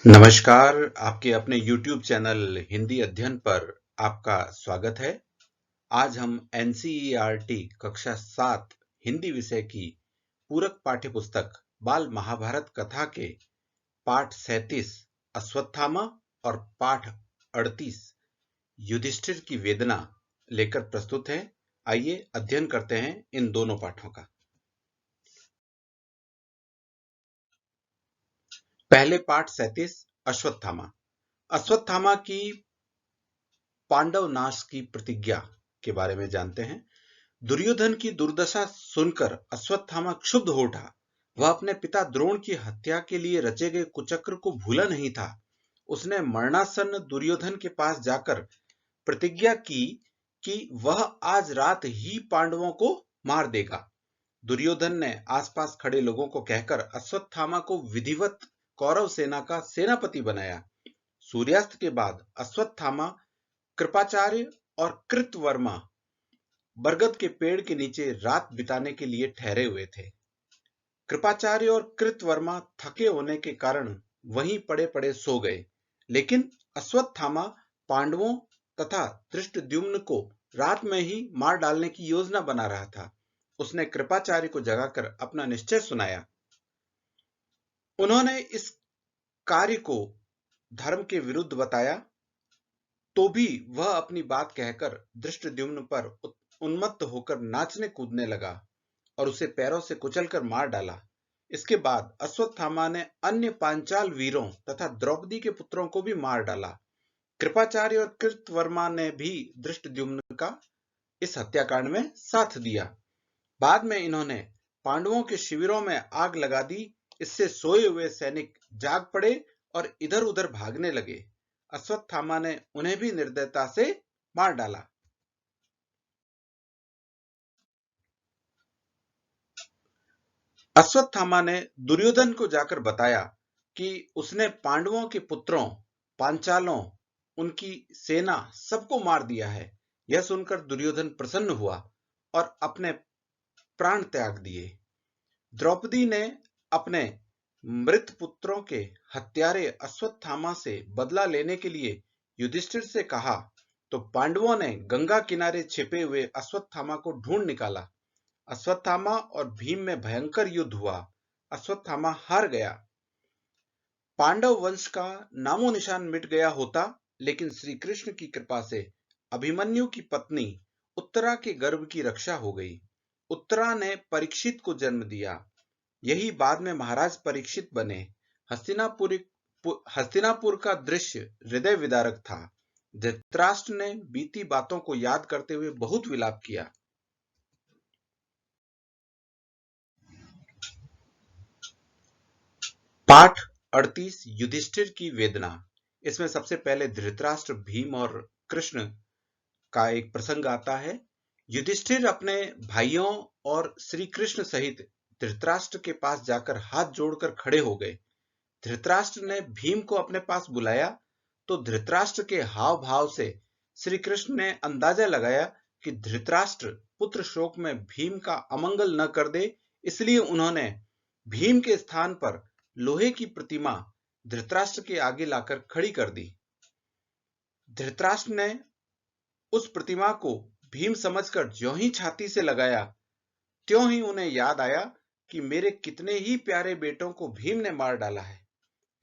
नमस्कार, आपके अपने YouTube चैनल हिंदी अध्ययन पर आपका स्वागत है। आज हम NCERT कक्षा 7 हिंदी विषय की पूरक पाठ्यपुस्तक बाल महाभारत कथा के पाठ 37 अश्वत्थामा और पाठ 38 युधिष्ठिर की वेदना लेकर प्रस्तुत हैं। आइए अध्ययन करते हैं इन दोनों पाठों का। पहले पाठ 37 अश्वत्थामा। अश्वत्थामा की पांडव नाश की प्रतिज्ञा के बारे में जानते हैं। दुर्योधन की दुर्दशा सुनकर अश्वत्थामा क्षुब्ध हो उठा। वह अपने पिता द्रोण की हत्या के लिए रचे गए कुचक्र को भूला नहीं था। उसने मरणासन्न दुर्योधन के पास जाकर प्रतिज्ञा की कि वह आज रात ही पांडवों को मार देगा। दुर्योधन ने आसपास खड़े लोगों को कहकर अश्वत्थामा को विधिवत कौरव सेना का सेनापति बनाया। सूर्यास्त के बाद अश्वत्थामा कृपाचार्य और कृतवर्मा बरगद के पेड़ के नीचे रात बिताने के लिए ठहरे हुए थे। कृपाचार्य और कृतवर्मा थके होने के कारण वहीं पड़े पड़े सो गए, लेकिन अश्वत्थामा पांडवों तथा धृष्टद्युम्न को रात में ही मार डालने की योजना बना रहा था। उसने कृपाचार्य को जगाकर अपना निश्चय सुनाया। उन्होंने इस कार्य को धर्म के विरुद्ध बताया, तो भी वह अपनी बात कहकर धृष्टद्युम्न पर उन्मत्त होकर नाचने कूदने लगा और उसे पैरों से कुचलकर मार डाला। इसके बाद अश्वत्थामा ने अन्य पांचाल वीरों तथा द्रौपदी के पुत्रों को भी मार डाला। कृपाचार्य और कृतवर्मा ने भी धृष्टद्युम्न का इस हत्याकांड में साथ दिया। बाद में इन्होंने पांडवों के शिविरों में आग लगा दी। इससे सोए हुए सैनिक जाग पड़े और इधर उधर भागने लगे। अश्वत्थामा ने उन्हें भी निर्दयता से मार डाला। अश्वत्थामा ने दुर्योधन को जाकर बताया कि उसने पांडवों के पुत्रों, पांचालों, उनकी सेना सबको मार दिया है। यह सुनकर दुर्योधन प्रसन्न हुआ और अपने प्राण त्याग दिए। द्रौपदी ने अपने मृत पुत्रों के हत्यारे अश्वत्थामा से बदला लेने के लिए युधिष्ठिर से कहा, तो पांडवों ने गंगा किनारे छिपे हुए अश्वत्थामा को ढूंढ निकाला। अश्वत्थामा और भीम में भयंकर युद्ध हुआ। अश्वत्थामा हार गया। पांडव वंश का नामो निशान मिट गया होता, लेकिन श्री कृष्ण की कृपा से अभिमन्यु की पत्नी उत्तरा के गर्भ की रक्षा हो गई। उत्तरा ने परीक्षित को जन्म दिया। यही बाद में महाराज परीक्षित बने। हस्तिनापुर का दृश्य हृदय विदारक था। धृतराष्ट्र ने बीती बातों को याद करते हुए बहुत विलाप किया। पाठ 38 युधिष्ठिर की वेदना। इसमें सबसे पहले धृतराष्ट्र, भीम और कृष्ण का एक प्रसंग आता है। युधिष्ठिर अपने भाइयों और श्री कृष्ण सहित धृतराष्ट्र के पास जाकर हाथ जोड़कर खड़े हो गए। धृतराष्ट्र ने भीम को अपने पास बुलाया, तो धृतराष्ट्र के हाव भाव से श्री कृष्ण ने अंदाजा लगाया कि धृतराष्ट्र पुत्र शोक में भीम का अमंगल न कर दे, इसलिए उन्होंने भीम के स्थान पर लोहे की प्रतिमा धृतराष्ट्र के आगे लाकर खड़ी कर दी। धृतराष्ट्र ने उस प्रतिमा को भीम समझकर ज्यों ही छाती से लगाया, त्यों ही उन्हें याद आया कि मेरे कितने ही प्यारे बेटों को भीम ने मार डाला है।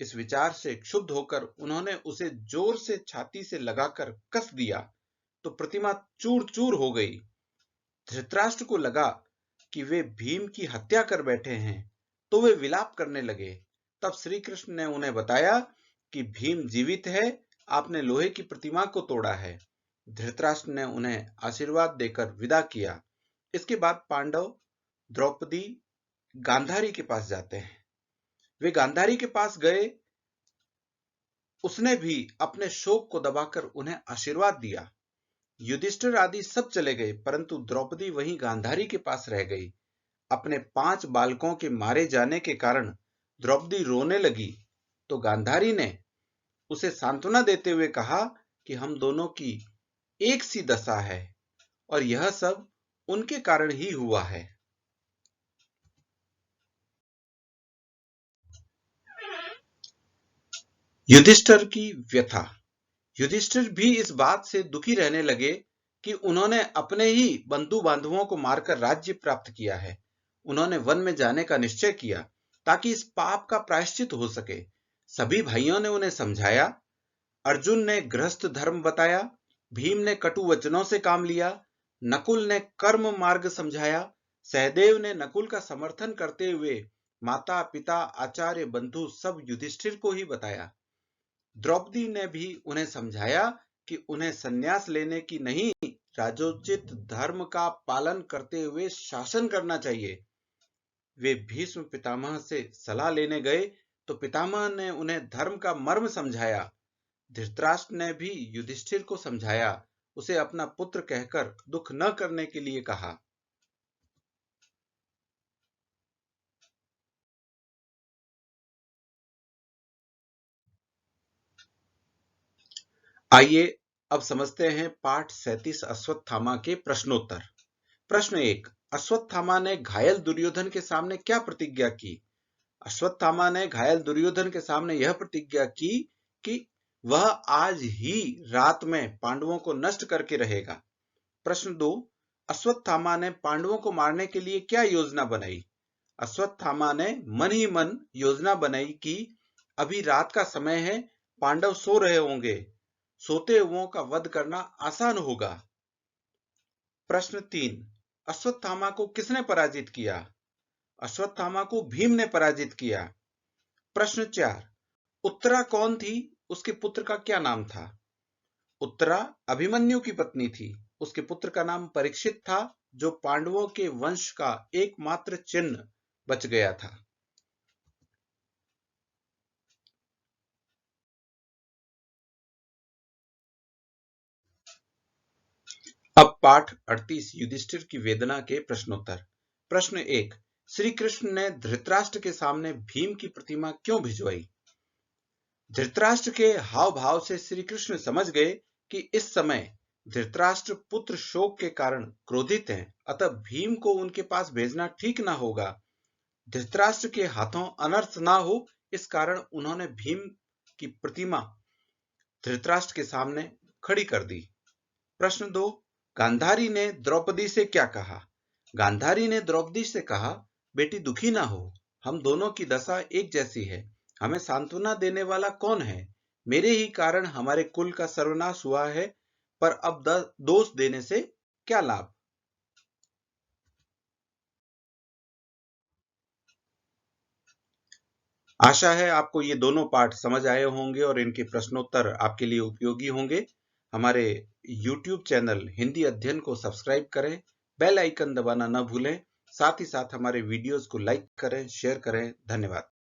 इस विचार से क्षुब्ध होकर उन्होंने उसे जोर से छाती से लगाकर कस दिया, तो प्रतिमा चूर चूर हो गई। धृतराष्ट्र को लगा कि वे भीम की हत्या कर बैठे हैं, तो वे विलाप करने लगे। तब श्री कृष्ण ने उन्हें बताया कि भीम जीवित है, आपने लोहे की प्रतिमा को तोड़ा है। धृतराष्ट्र ने उन्हें आशीर्वाद देकर विदा किया। इसके बाद पांडव द्रौपदी गांधारी के पास जाते हैं। वे गांधारी के पास गए। उसने भी अपने शोक को दबाकर उन्हें आशीर्वाद दिया। युधिष्ठिर आदि सब चले गए, परंतु द्रौपदी वहीं गांधारी के पास रह गई। अपने 5 बालकों के मारे जाने के कारण द्रौपदी रोने लगी, तो गांधारी ने उसे सांत्वना देते हुए कहा कि हम दोनों की एक सी दशा है और यह सब उनके कारण ही हुआ है। युधिष्ठिर की व्यथा। युधिष्ठिर भी इस बात से दुखी रहने लगे कि उन्होंने अपने ही बंधु बांधवों को मारकर राज्य प्राप्त किया है। उन्होंने वन में जाने का निश्चय किया ताकि इस पाप का प्रायश्चित हो सके। सभी भाइयों ने उन्हें समझाया। अर्जुन ने गृहस्थ धर्म बताया, भीम ने कटु वचनों से काम लिया, नकुल ने कर्म मार्ग समझाया, सहदेव ने नकुल का समर्थन करते हुए माता पिता आचार्य बंधु सब युधिष्ठिर को ही बताया। द्रौपदी ने भी उन्हें समझाया कि उन्हें संन्यास लेने की नहीं, राजोचित धर्म का पालन करते हुए शासन करना चाहिए। वे भीष्म पितामह से सलाह लेने गए तो पितामह ने उन्हें धर्म का मर्म समझाया। धृतराष्ट्र ने भी युधिष्ठिर को समझाया, उसे अपना पुत्र कहकर दुख न करने के लिए कहा। आइए अब समझते हैं पाठ 37 अश्वत्थामा के प्रश्नोत्तर। प्रश्न 1, अश्वत्थामा ने घायल दुर्योधन के सामने क्या प्रतिज्ञा की? अश्वत्थामा ने घायल दुर्योधन के सामने यह प्रतिज्ञा की कि वह आज ही रात में पांडवों को नष्ट करके रहेगा। प्रश्न 2, अश्वत्थामा ने पांडवों को मारने के लिए क्या योजना बनाई? अश्वत्थामा ने मन ही मन योजना बनाई कि अभी रात का समय है, पांडव सो रहे होंगे, सोते हुओं का वध करना आसान होगा। प्रश्न 3, अश्वत्थामा को किसने पराजित किया? अश्वत्थामा को भीम ने पराजित किया। प्रश्न 4, उत्तरा कौन थी? उसके पुत्र का क्या नाम था? उत्तरा अभिमन्यु की पत्नी थी। उसके पुत्र का नाम परीक्षित था, जो पांडवों के वंश का एकमात्र चिन्ह बच गया था। अब पाठ 38 युधिष्ठिर की वेदना के प्रश्नोत्तर। प्रश्न 1, श्री कृष्ण ने धृतराष्ट्र के सामने भीम की प्रतिमा क्यों भिजवाई? धृतराष्ट्र के हाव भाव से श्री कृष्ण समझ गए कि इस समय धृतराष्ट्र पुत्र शोक के कारण क्रोधित हैं, अतः भीम को उनके पास भेजना ठीक ना होगा। धृतराष्ट्र के हाथों अनर्थ ना हो, इस कारण उन्होंने भीम की प्रतिमा धृतराष्ट्र के सामने खड़ी कर दी। प्रश्न 2, गांधारी ने द्रौपदी से क्या कहा? गांधारी ने द्रौपदी से कहा, बेटी दुखी ना हो, हम दोनों की दशा एक जैसी है, हमें सांत्वना देने वाला कौन है? मेरे ही कारण हमारे कुल का सर्वनाश हुआ है, पर अब दोष देने से क्या लाभ? आशा है आपको ये दोनों पाठ समझ आए होंगे और इनके प्रश्नोत्तर आपके लिए उपयोगी होंगे। हमारे YouTube चैनल हिंदी अध्ययन को सब्सक्राइब करें, बेल आइकन दबाना न भूलें, साथ ही साथ हमारे वीडियोस को लाइक करें, शेयर करें। धन्यवाद।